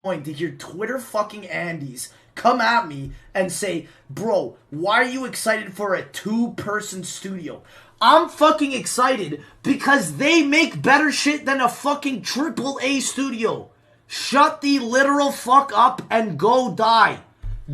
point to hear Twitter fucking Andes come at me and say, bro, why are you excited for a 2-person studio? I'm fucking excited because they make better shit than a fucking AAA studio. Shut the literal fuck up and go die.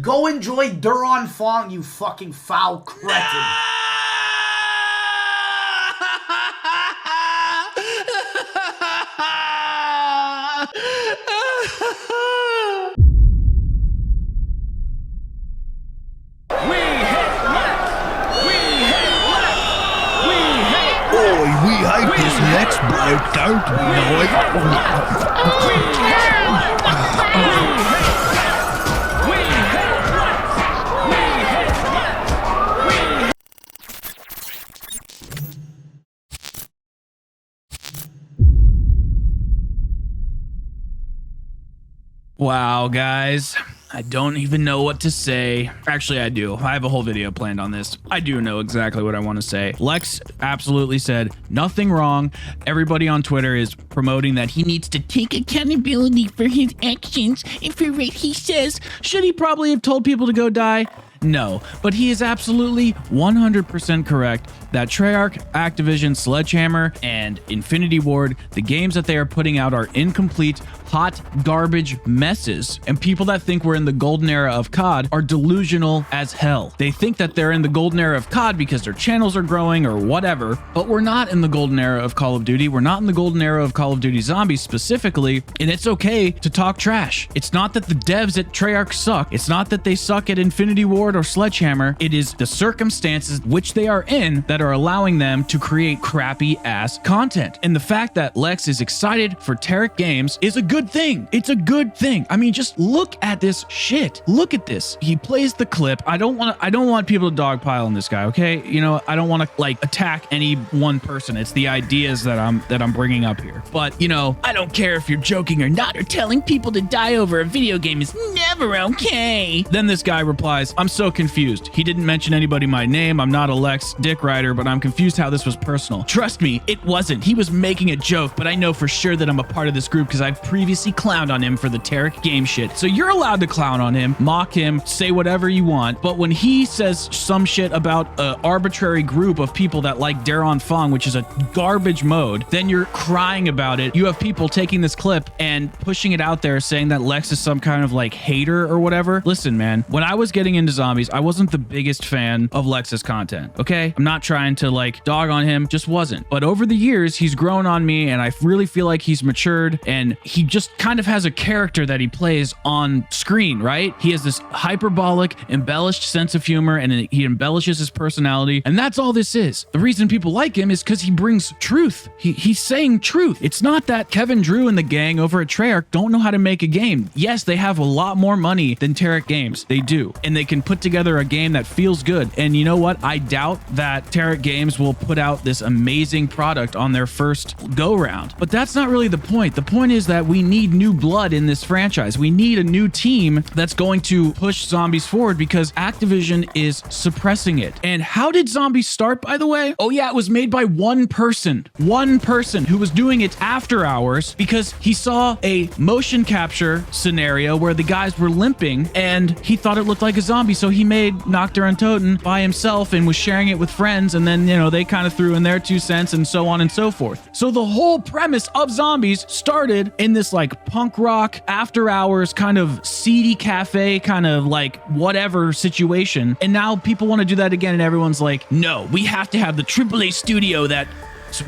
Go enjoy Duron Fong, you fucking foul cretin. We hate this next bloke, don't we, Wow, guys. I don't even know what to say. Actually, I do. I have a whole video planned on this. I do know exactly what I want to say. Lex absolutely said nothing wrong. Everybody on Twitter is promoting that he needs to take accountability for his actions and for what he says. Should he probably have told people to go die? No, but he is absolutely 100% correct that Treyarch, Activision, Sledgehammer, and Infinity Ward, the games that they are putting out are incomplete, hot garbage messes. And people that think we're in the golden era of COD are delusional as hell. They think that they're in the golden era of COD because their channels are growing or whatever, but we're not in the golden era of Call of Duty. We're not in the golden era of Call of Duty Zombies specifically, and it's okay to talk trash. It's not that the devs at Treyarch suck. It's not that they suck at Infinity Ward or Sledgehammer. It is the circumstances which they are in that are allowing them to create crappy ass content. And the fact that Lex is excited for Terac Games is a good thing. It's a good thing. I mean, just look at this shit. Look at this. He plays the clip. I don't want people to dogpile on this guy, okay? You know, I don't want to like attack any one person. It's the ideas that I'm bringing up here. But, you know, I don't care if you're joking or not, or telling people to die over a video game is never okay. Then this guy replies, I'm so confused. He didn't mention anybody by name. I'm not a Lex dick rider, but I'm confused how this was personal. Trust me, it wasn't. He was making a joke, but I know for sure that I'm a part of this group because I've previously clowned on him for the Terac game shit. So you're allowed to clown on him, mock him, say whatever you want. But when he says some shit about an arbitrary group of people that like Duron Fong, which is a garbage mode, then you're crying about it. You have people taking this clip and pushing it out there saying that Lex is some kind of like hater or whatever. Listen, man, when I was getting into zombies, I wasn't the biggest fan of Lex's content, okay? I'm not trying to like dog on him, just wasn't. But over the years, he's grown on me and I really feel like he's matured and he just kind of has a character that he plays on screen, right? He has this hyperbolic, embellished sense of humor and he embellishes his personality. And that's all this is. The reason people like him is because he brings truth. He's saying truth. It's not that Kevin Drew and the gang over at Treyarch don't know how to make a game. Yes, they have a lot more money than Terac Games. They do. And they can put together a game that feels good. And you know what? I doubt that Terac Games will put out this amazing product on their first go round. But that's not really the point. The point is that we need new blood in this franchise. We need a new team that's going to push zombies forward because Activision is suppressing it. And how did zombies start, by the way? Oh yeah, it was made by one person who was doing it after hours because he saw a motion capture scenario where the guys were limping and he thought it looked like a zombie. So he made Noctur Untoten by himself and was sharing it with friends. And then, you know, they kind of threw in their 2 cents and so on and so forth. So the whole premise of zombies started in this like punk rock after hours kind of seedy cafe kind of like whatever situation. And now people want to do that again. And everyone's like, no, we have to have the AAA studio that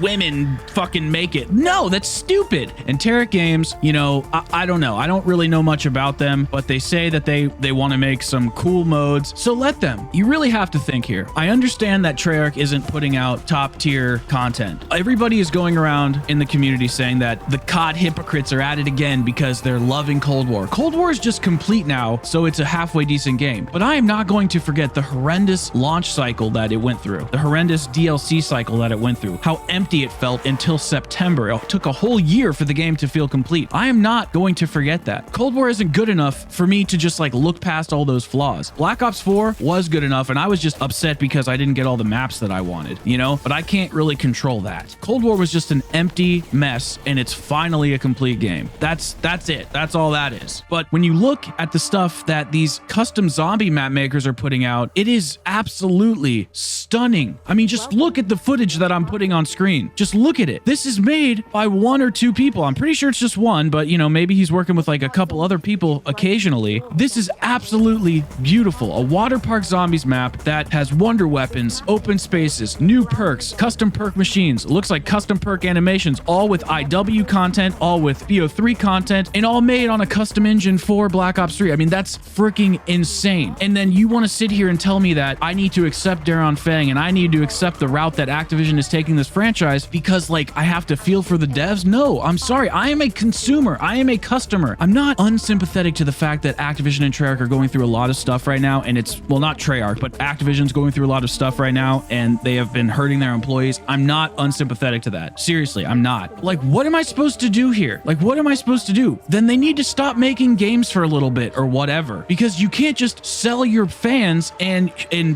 women fucking make it. No, that's stupid. And Terac Games, you know, I don't know. I don't really know much about them, but they say that they want to make some cool modes. So let them. You really have to think here. I understand that Treyarch isn't putting out top tier content. Everybody is going around in the community saying that the COD hypocrites are at it again because they're loving Cold War. Cold War is just complete now, so it's a halfway decent game. But I am not going to forget the horrendous launch cycle that it went through, the horrendous DLC cycle that it went through, how empty it felt until September. It took a whole year for the game to feel complete. I am not going to forget that. Cold War isn't good enough for me to just like look past all those flaws. Black Ops 4 was good enough, and I was just upset because I didn't get all the maps that I wanted, you know? But I can't really control that. Cold War was just an empty mess, and it's finally a complete game. That's it. That's all that is. But when you look at the stuff that these custom zombie map makers are putting out, it is absolutely stunning. I mean, just look at the footage that I'm putting on screen. Just look at it. This is made by 1 or 2 people. I'm pretty sure it's just one, but you know, maybe he's working with like a couple other people occasionally. This is absolutely beautiful. A water park zombies map that has wonder weapons, open spaces, new perks, custom perk machines. It looks like custom perk animations, all with IW content, all with BO3 content, and all made on a custom engine for Black Ops 3. I mean, that's freaking insane. And then you want to sit here and tell me that I need to accept Darren Fang and I need to accept the route that Activision is taking this franchise because like I have to feel for the devs? No, I'm sorry. I am a consumer. I am a customer. I'm not unsympathetic to the fact that Activision and Treyarch are going through a lot of stuff right now, and it's, well, not Treyarch, but Activision's going through a lot of stuff right now, and they have been hurting their employees. I'm not unsympathetic to that. Seriously, I'm not. Like, what am I supposed to do here? Like, what am I supposed to do? Then they need to stop making games for a little bit or whatever, because you can't just sell your fans and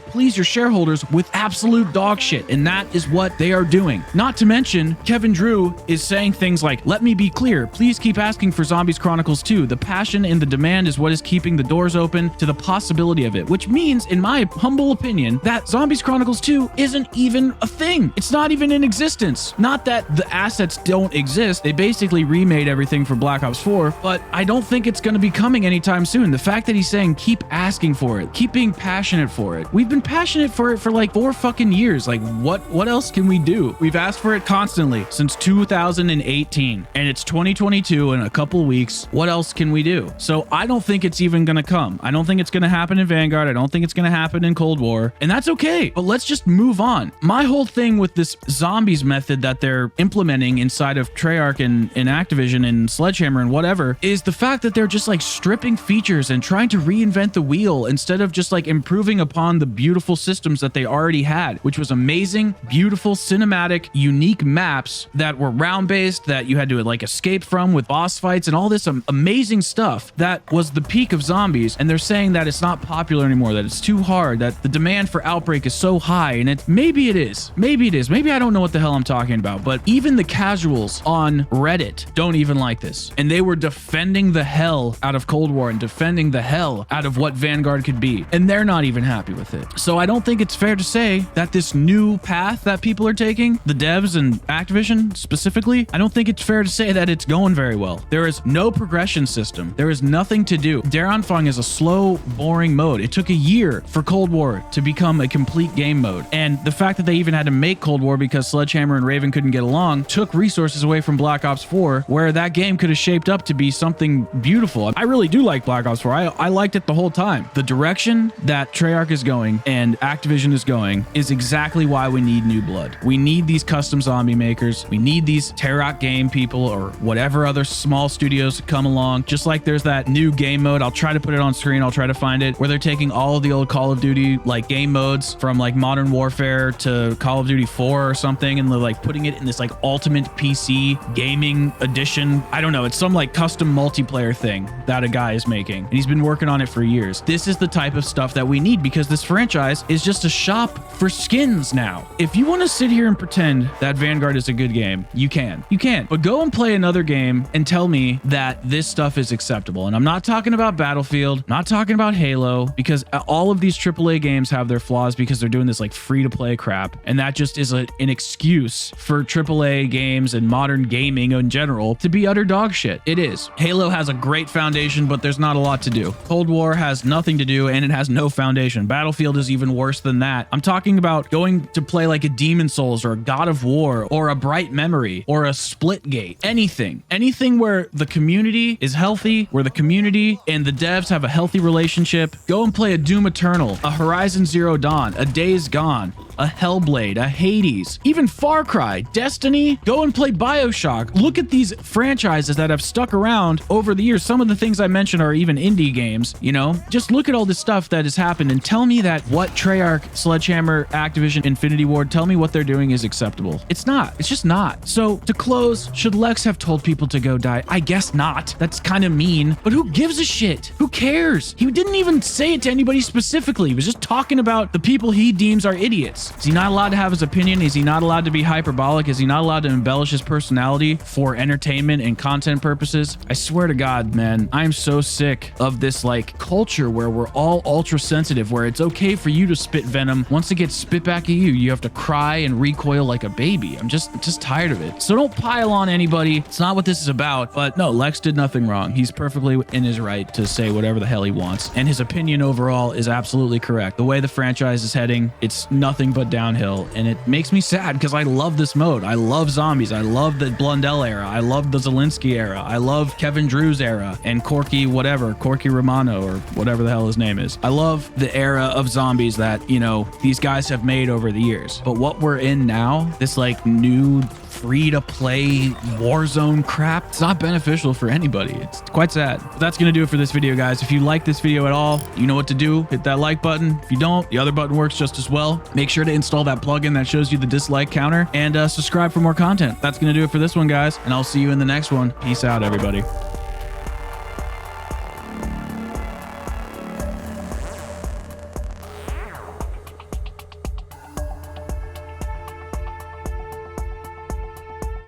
please your shareholders with absolute dog shit, and that is what they are doing. Not to mention, Kevin Drew is saying things like, let me be clear, please keep asking for Zombies Chronicles 2. The passion and the demand is what is keeping the doors open to the possibility of it, which means, in my humble opinion, that Zombies Chronicles 2 isn't even a thing. It's not even in existence. Not that the assets don't exist. They basically remade everything for Black Ops 4, but I don't think it's going to be coming anytime soon. The fact that he's saying keep asking for it, keep being passionate for it. We've been passionate for it for like 4 fucking years. Like, what else can we do? We've asked for it constantly since 2018, and it's 2022 in a couple weeks. What else can we do? So I don't think it's even going to come. I don't think it's going to happen in Vanguard. I don't think it's going to happen in Cold War, and that's okay. But let's just move on. My whole thing with this zombies method that they're implementing inside of Treyarch and Activision and Sledgehammer and whatever is the fact that they're just like stripping features and trying to reinvent the wheel instead of just like improving upon the beautiful systems that they already had, which was amazing, beautiful, cinematic, unique maps that were round based that you had to like escape from with boss fights and all this amazing stuff that was the peak of zombies. And they're saying that it's not popular anymore, that it's too hard, that the demand for Outbreak is so high, and maybe it is. Maybe it is. Maybe I don't know what the hell I'm talking about, but even the casuals on Reddit don't even like this. And they were defending the hell out of Cold War and defending the hell out of what Vanguard could be. And they're not even happy with it. So I don't think it's fair to say that this new path that people are taking, the devs and Activision specifically, I don't think it's fair to say that it's going very well. There is no progression system. There is nothing to do. Darren Fung is a slow, boring mode. It took a year for Cold War to become a complete game mode. And the fact that they even had to make Cold War because Sledgehammer and Raven couldn't get along took resources away from Black Ops 4, where that game could have shaped up to be something beautiful. I really do like Black Ops 4. I liked it the whole time. The direction that Treyarch is going and Activision is going is exactly why we need new blood. We need these custom zombie makers. We need these Terrock game people or whatever other small studios to come along. Just like there's that new game mode. I'll try to put it on screen. I'll try to find it, where they're taking all of the old Call of Duty like game modes from like Modern Warfare to Call of Duty 4 or something, and they're like putting it in this like ultimate PC gaming edition. I don't know. It's some like custom multiplayer thing that a guy is making, and he's been working on it for years. This is the type of stuff that we need because this franchise is just a shop for skins now. If you want to sit here and pretend that Vanguard is a good game, you can. You can. But go and play another game and tell me that this stuff is acceptable. And I'm not talking about Battlefield, not talking about Halo, because all of these AAA games have their flaws because they're doing this like free-to-play crap. And that just is an excuse for AAA games and modern gaming in general to be utter dog shit. It is. Halo has a great foundation, but there's not a lot to do. Cold War has nothing to do, and it has no foundation. Battlefield is even worse than that. I'm talking about going to play like a Demon's Souls or a God of War or a Bright Memory or a Splitgate. Anything where the community is healthy, where the community and the devs have a healthy relationship. Go and play a Doom Eternal, a Horizon Zero Dawn, a Days Gone, a Hellblade, a Hades, even Far Cry, Destiny. Go and play BioShock. Look at these franchises that have stuck around over the years. Some of the things I mentioned are even indie games, you know? Just look at all this stuff that has happened and tell me that what Treyarch, Sledgehammer, Activision, Infinity Ward, tell me what they're doing is acceptable. It's not. It's just not. So to close, should Lex have told people to go die? I guess not. That's kind of mean, but who gives a shit? Who cares? He didn't even say it to anybody specifically. He was just talking about the people he deems are idiots. Is he not allowed to have his opinion? Is he not allowed to be hyperbolic? Is he not allowed to embellish his personality for entertainment and content purposes? I swear to God, man, I'm so sick of this like culture where we're all ultra sensitive, where it's okay for you to spit venom. Once it gets spit back at you, you have to cry and recoil like a baby. I'm just tired of it. So don't pile on anybody. It's not what this is about. But no, Lex did nothing wrong. He's perfectly in his right to say whatever the hell he wants. And his opinion overall is absolutely correct. The way the franchise is heading, it's nothing but downhill. And it makes me sad because I love this mode. I love zombies. I love the Blundell era. I love the Zelensky era. I love Kevin Drew's era and Corky Romano or whatever the hell his name is. I love the era of zombies that, you know, these guys have made over the years. But what we're in now, this like new free-to-play Warzone crap, it's not beneficial for anybody. It's quite sad. But that's gonna do it for this video, guys. If you like this video at all, you know what to do. Hit that like button. If you don't, the other button works just as well. Make sure to install that plugin that shows you the dislike counter and subscribe for more content. That's gonna do it for this one, guys, and I'll see you in the next one. Peace out, everybody.